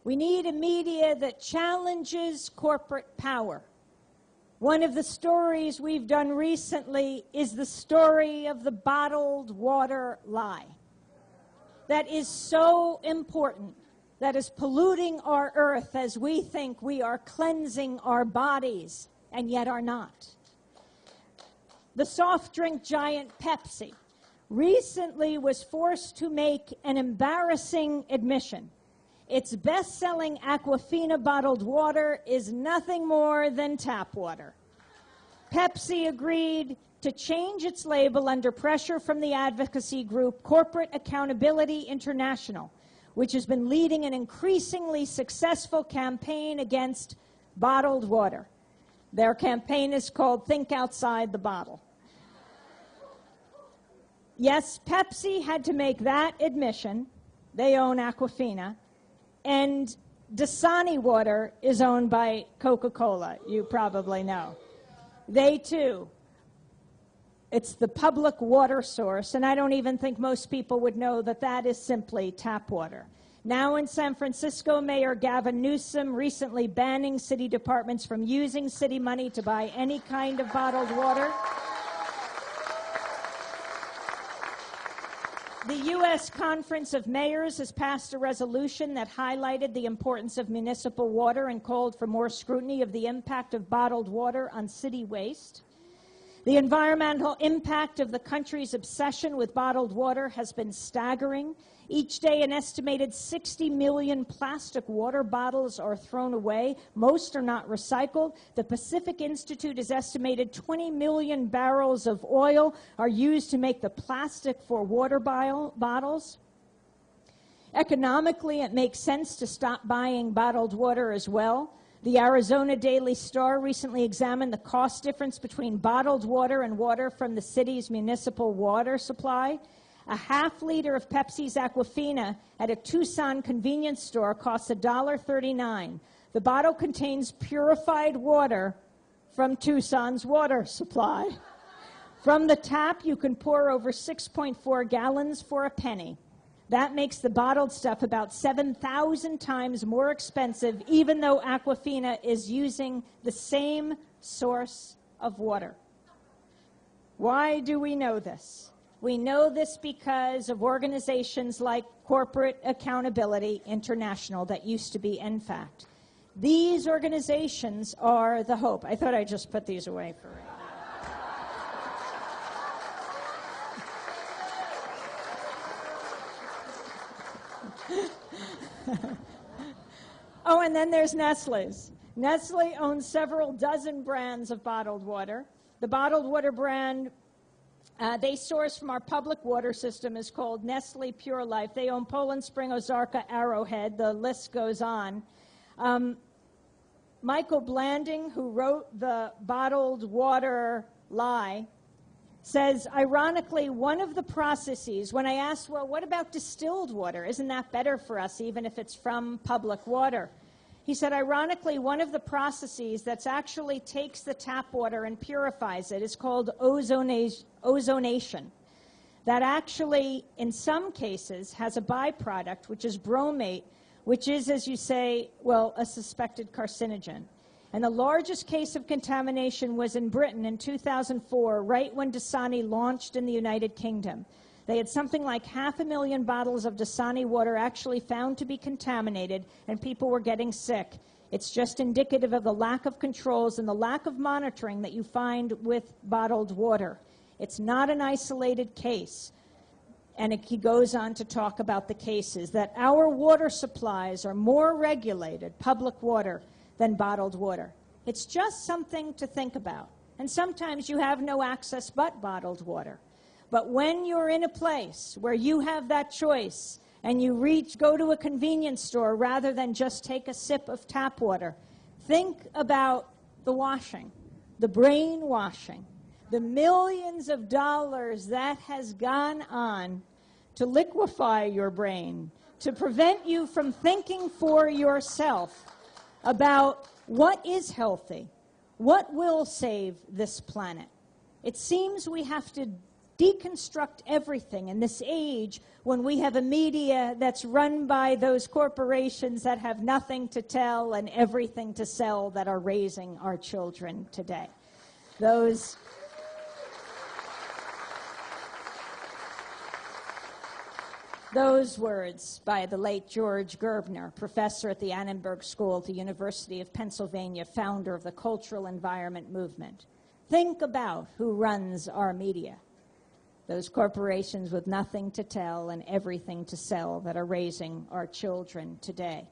We need a media that challenges corporate power. One of the stories we've done recently is the story of the bottled water lie. That is so important, that is polluting our earth as we think we are cleansing our bodies, and yet are not. The soft drink giant Pepsi recently was forced to make an embarrassing admission. Its best-selling Aquafina bottled water is nothing more than tap water. Pepsi agreed to change its label under pressure from the advocacy group Corporate Accountability International, which has been leading an increasingly successful campaign against bottled water. Their campaign is called Think Outside the Bottle. Yes, Pepsi had to make that admission. They own Aquafina. And Dasani water is owned by Coca-Cola, you probably know. They too. It's the public water source, and I don't even think most people would know that that is simply tap water. Now in San Francisco, Mayor Gavin Newsom recently banning city departments from using city money to buy any kind of bottled water. The U.S. Conference of Mayors has passed a resolution that highlighted the importance of municipal water and called for more scrutiny of the impact of bottled water on city waste. The environmental impact of the country's obsession with bottled water has been staggering. Each day, an estimated 60 million plastic water bottles are thrown away. Most are not recycled. The Pacific Institute has estimated 20 million barrels of oil are used to make the plastic for water bottles. Economically, it makes sense to stop buying bottled water as well. The Arizona Daily Star recently examined the cost difference between bottled water and water from the city's municipal water supply. A half-liter of Pepsi's Aquafina at a Tucson convenience store costs $1.39. The bottle contains purified water from Tucson's water supply. From the tap, you can pour over 6.4 gallons for a penny. That makes the bottled stuff about 7,000 times more expensive, even though Aquafina is using the same source of water. Why do we know this? We know this because of organizations like Corporate Accountability International that used to be NFACT. These organizations are the hope. I thought I'd just put these away for right now. Oh, and then there's Nestle's. Nestle owns several dozen brands of bottled water. The bottled water brand they source from our public water system is called Nestle Pure Life. They own Poland Spring, Ozarka, Arrowhead. The list goes on. Michael Blanding, who wrote the bottled water lie, says, ironically, one of the processes, when I asked, well, what about distilled water? Isn't that better for us, even if it's from public water? He said, ironically, one of the processes that actually takes the tap water and purifies it is called ozonation. That actually, in some cases, has a byproduct, which is bromate, which is, as you say, well, a suspected carcinogen. And the largest case of contamination was in Britain in 2004, right when Dasani launched in the United Kingdom. They had something like 500,000 bottles of Dasani water actually found to be contaminated, and people were getting sick. It's just indicative of the lack of controls and the lack of monitoring that you find with bottled water. It's not an isolated case. And he goes on to talk about the cases, that our water supplies are more regulated, public water, than bottled water. It's just something to think about. And sometimes you have no access but bottled water. But when you're in a place where you have that choice and you go to a convenience store rather than just take a sip of tap water, think about the washing, the brainwashing, the millions of dollars that has gone on to liquefy your brain, to prevent you from thinking for yourself about what is healthy, what will save this planet. It seems we have to Deconstruct everything in this age when we have a media that's run by those corporations that have nothing to tell and everything to sell that are raising our children today. Those words by the late George Gerbner, professor at the Annenberg School at the University of Pennsylvania, founder of the Cultural Environment Movement. Think about who runs our media. Those corporations with nothing to tell and everything to sell that are raising our children today.